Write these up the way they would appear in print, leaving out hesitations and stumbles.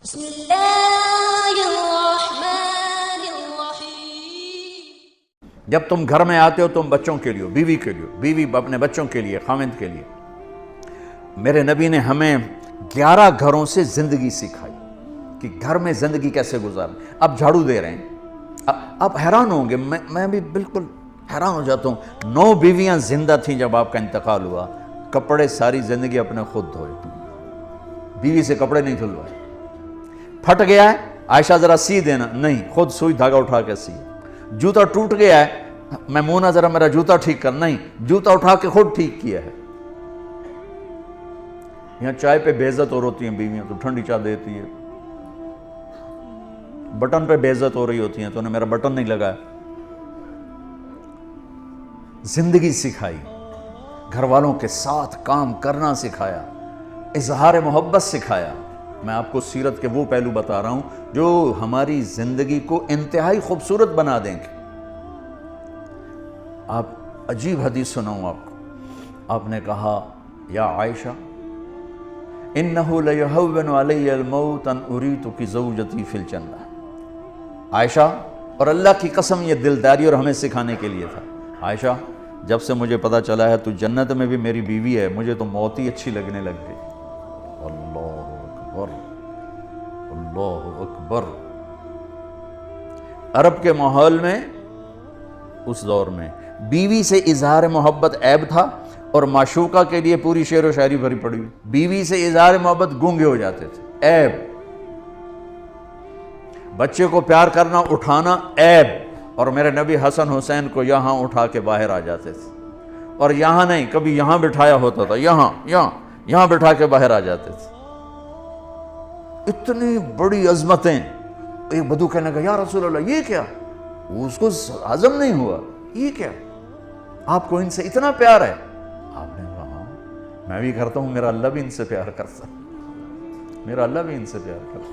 بسم اللہ الرحمن الرحیم۔ جب تم گھر میں آتے ہو تم بچوں کے لیے، بیوی کے لیے، بیوی اپنے بچوں کے لیے، خاوند کے لیے۔ میرے نبی نے ہمیں 11 گھروں سے زندگی سکھائی کہ گھر میں زندگی کیسے گزاریں۔ اب جھاڑو دے رہے ہیں، آپ حیران ہوں گے، میں بھی بالکل حیران ہو جاتا ہوں۔ 9 بیویاں زندہ تھیں جب آپ کا انتقال ہوا، کپڑے ساری زندگی اپنے خود دھوئے، بیوی سے کپڑے نہیں دھلوائے۔ پھٹ گیا ہے، عائشہ ذرا سی دینا، نہیں، خود سوئی دھاگا اٹھا کے سی۔ جوتا ٹوٹ گیا ہے، میمونہ ذرا میرا جوتا ٹھیک کر، نہیں، جوتا اٹھا کے خود ٹھیک کیا ہے۔ یہاں چائے پہ بے عزت اور ہوتی ہیں بیویاں، تو ٹھنڈی چائے دیتی ہے، بٹن پہ بے عزت ہو رہی ہوتی ہیں، تو انہیں میرا بٹن نہیں لگایا۔ زندگی سکھائی، گھر والوں کے ساتھ کام کرنا سکھایا، اظہار محبت سکھایا۔ میں آپ کو سیرت کے وہ پہلو بتا رہا ہوں جو ہماری زندگی کو انتہائی خوبصورت بنا دیں گے۔ آپ عجیب حدیث سناؤں آپ کو۔ آپ نے کہا، یا عائشہ انہو لیہون علی الموت ان اریتک زوجتی فی الجنہ۔ عائشہ، اور اللہ کی قسم یہ دلداری اور ہمیں سکھانے کے لیے تھا، عائشہ جب سے مجھے پتا چلا ہے تو جنت میں بھی میری بیوی ہے، مجھے تو موت ہی اچھی لگنے لگ گئی۔ اللہ اکبر، اللہ اکبر۔ عرب کے ماحول میں اس دور میں بیوی سے اظہار محبت عیب تھا، اور معشوقہ کے لیے پوری شعر و شاعری بھری پڑی ہوئی۔ بیوی سے اظہار محبت گونگے ہو جاتے تھے، عیب۔ بچے کو پیار کرنا، اٹھانا، عیب۔ اور میرے نبی حسن حسین کو یہاں اٹھا کے باہر آ جاتے تھے، اور یہاں نہیں، کبھی یہاں بٹھایا ہوتا تھا، یہاں بٹھا کے باہر آ جاتے تھے۔ اتنی بڑی عظمتیں۔ ایک بدو کہنے لگا، یا رسول اللہ یہ کیا؟ اس کو ہضم نہیں ہوا، یہ کیا؟ آپ کو ان سے اتنا پیار ہے؟ آپ نے کہا، ہاں میں بھی کرتا ہوں، میرا اللہ بھی ان سے پیار کرتا، میرا اللہ بھی ان سے پیار کرتا،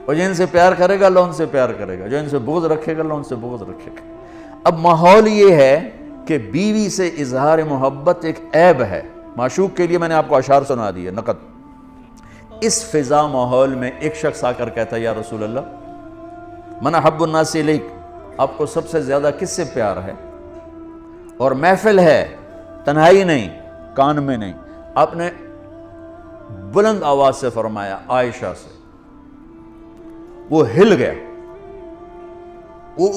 اور جو ان سے پیار کرے گا اللہ ان سے پیار کرے گا، جو ان سے بغض رکھے گا اللہ ان سے بغض رکھے گا۔ اب ماحول یہ ہے کہ بیوی سے اظہار محبت ایک عیب ہے۔ معشوق کے لیے میں نے آپ کو اشعار سنا دی ہے، نقد۔ اس فضا ماحول میں ایک شخص آ کر کہتا ہے، یا رسول اللہ من احب الناس الیک، آپ کو سب سے زیادہ کس سے پیار ہے؟ اور محفل ہے، تنہائی نہیں، کان میں نہیں۔ آپ نے بلند آواز سے فرمایا، عائشہ سے۔ وہ ہل گیا، وہ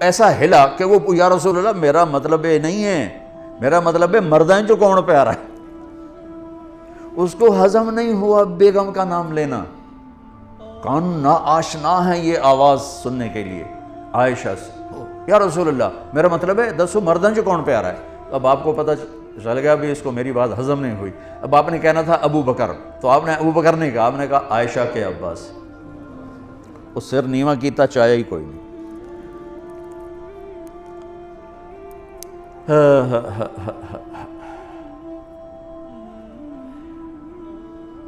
ایسا ہلا کہ وہ، یا رسول اللہ میرا مطلب یہ نہیں ہے، میرا مطلب ہے مردیں جو کون پیارا ہے۔ اس کو ہضم نہیں ہوا بیگم کا نام لینا، کان نا آشنا ہے یہ آواز سننے کے لیے۔ عائشہ سے، یا رسول اللہ میرا مطلب ہے دسو مردیں جو کون پیارا ہے۔ اب آپ کو پتہ چل گیا بھی اس کو میری بات ہضم نہیں ہوئی۔ اب آپ نے کہنا تھا ابو بکر، تو آپ نے ابو بکر نہیں کہا، آپ نے کہا عائشہ کے عباس۔ وہ سر نیواں کیتا، چاہیا ہی کوئی نہیں۔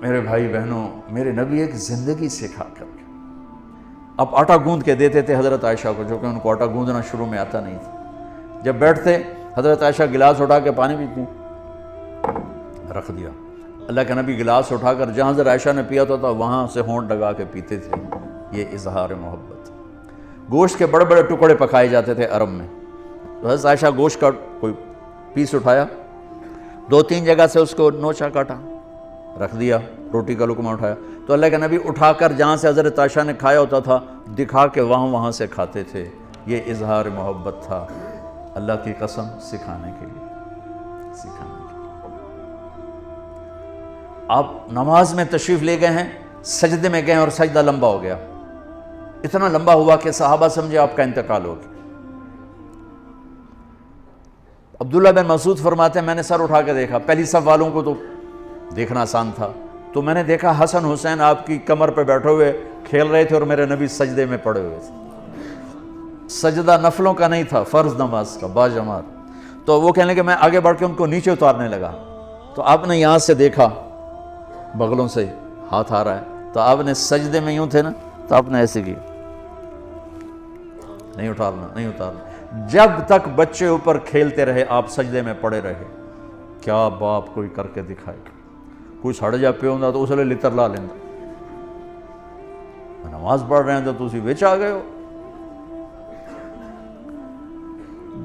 میرے بھائی بہنوں، میرے نبی ایک زندگی سکھا کر کے اب آٹا گوندھ کے دیتے تھے حضرت عائشہ کو، جو کہ ان کو آٹا گوندھنا شروع میں آتا نہیں تھا۔ جب بیٹھتے حضرت عائشہ گلاس اٹھا کے پانی پیتی، رکھ دیا۔ اللہ کے نبی گلاس اٹھا کر جہاں حضرت عائشہ نے پیا تھا وہاں سے ہونٹ لگا کے پیتے تھے۔ یہ اظہار محبت۔ گوشت کے بڑے بڑے ٹکڑے پکائے جاتے تھے عرب میں، تو حضرت عائشہ گوشت کا کوئی پیس اٹھایا، 2-3 جگہ سے اس کو نوچا کاٹا، رکھ دیا، روٹی کا لقمہ اٹھایا، تو اللہ کے نبی اٹھا کر جہاں سے حضرت عائشہ نے کھایا ہوتا تھا دکھا کے وہاں سے کھاتے تھے۔ یہ اظہار محبت تھا، اللہ کی قسم، سکھانے کے لیے۔ آپ نماز میں تشریف لے گئے ہیں، سجدے میں گئے اور سجدہ لمبا ہو گیا، اتنا لمبا ہوا کہ صحابہ سمجھے آپ کا انتقال ہو گیا۔ عبداللہ بن مسعود فرماتے ہیں میں نے سر اٹھا کے دیکھا، پہلی صف والوں کو تو دیکھنا آسان تھا، تو میں نے دیکھا حسن حسین آپ کی کمر پہ بیٹھے ہوئے کھیل رہے تھے، اور میرے نبی سجدے میں پڑے ہوئے تھے۔ سجدہ نفلوں کا نہیں تھا، فرض نماز کا، باجماعت۔ تو وہ کہنے کہ میں آگے بڑھ کے ان کو نیچے اتارنے لگا، تو آپ نے یہاں سے دیکھا بغلوں سے ہاتھ آ رہا ہے، تو آپ نے سجدے میں یوں تھے نا، تو آپ نے ایسے کیا، نہیں اتارنا۔ جب تک بچے اوپر کھیلتے رہے آپ سجدے میں پڑے رہے۔ کیا باپ کوئی کر کے دکھائے، کوئی سڑ جا پیوں دا تو اس لئے لتر لا لینا، نماز پڑھ رہے ہیں تو تسی وچ آ گئے ہو.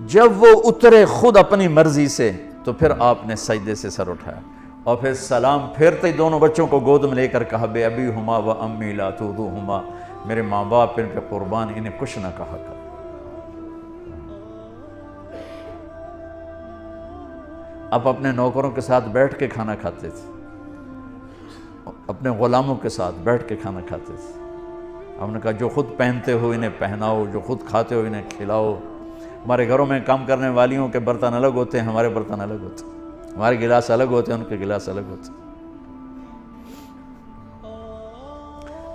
جب وہ اترے خود اپنی مرضی سے تو پھر آپ نے سجدے سے سر اٹھایا اور پھر سلام پھرتے ہی دونوں بچوں کو گود میں لے کر کہا بے ابی ہما و امی لا تؤذوہما، میرے ماں باپ ان پہ قربان، انہیں کچھ نہ کہا کر. آپ اپنے نوکروں کے ساتھ بیٹھ کے کھانا کھاتے تھے، اپنے غلاموں کے ساتھ بیٹھ کے کھانا کھاتے تھے. ہم نے کہا جو خود پہنتے ہو انہیں پہناؤ، جو خود کھاتے ہو انہیں کھلاؤ. ہمارے گھروں میں کام کرنے والیوں کے برتن الگ ہوتے ہیں، ہمارے برتن الگ ہوتے ہیں، ہمارے گلاس الگ ہوتے ہیں، ان کے گلاس الگ ہوتے ہیں.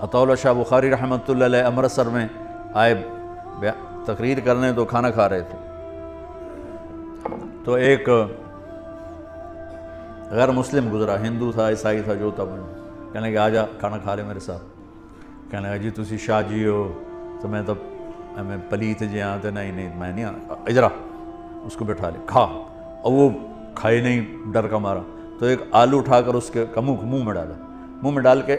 عطا اللہ شاہ بخاری رحمۃ اللہ علیہ امرتسر میں آئے تقریر کرنے تو کھانا کھا رہے تھے. تو ایک غیر مسلم گزرا، ہندو تھا عیسائی تھا جو تھا، کہنے کہ آجا کھانا کھا لے میرے ساتھ. کہنے لگا جی تسی شاہ جی ہو تو میں تو میں پلیت جی ہاں تو نہیں میں نہیں آنا. اجرا اس کو بٹھا لے کھا، اور وہ کھائے نہیں ڈر کا مارا. تو ایک آلو اٹھا کر اس کے منہ میں ڈالا، منہ میں ڈال کے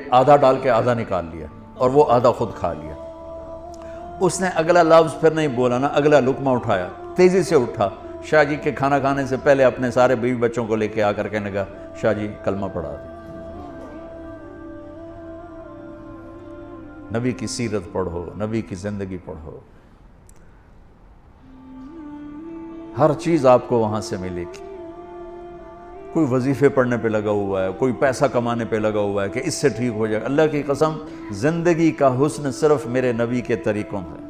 آدھا نکال لیا اور وہ آدھا خود کھا لیا. اس نے اگلا لفظ پھر نہیں بولا نا، اگلا لقمہ اٹھایا، تیزی سے اٹھا، شاہ جی کے کھانا کھانے سے پہلے اپنے سارے بیوی بچوں کو لے کے آ کر کہنے لگا شاہ جی کلمہ پڑھا دیں. نبی کی سیرت پڑھو، نبی کی زندگی پڑھو، ہر چیز آپ کو وہاں سے ملے گی. کوئی وظیفے پڑھنے پہ لگا ہوا ہے، کوئی پیسہ کمانے پہ لگا ہوا ہے کہ اس سے ٹھیک ہو جائے. اللہ کی قسم زندگی کا حسن صرف میرے نبی کے طریقوں ہے.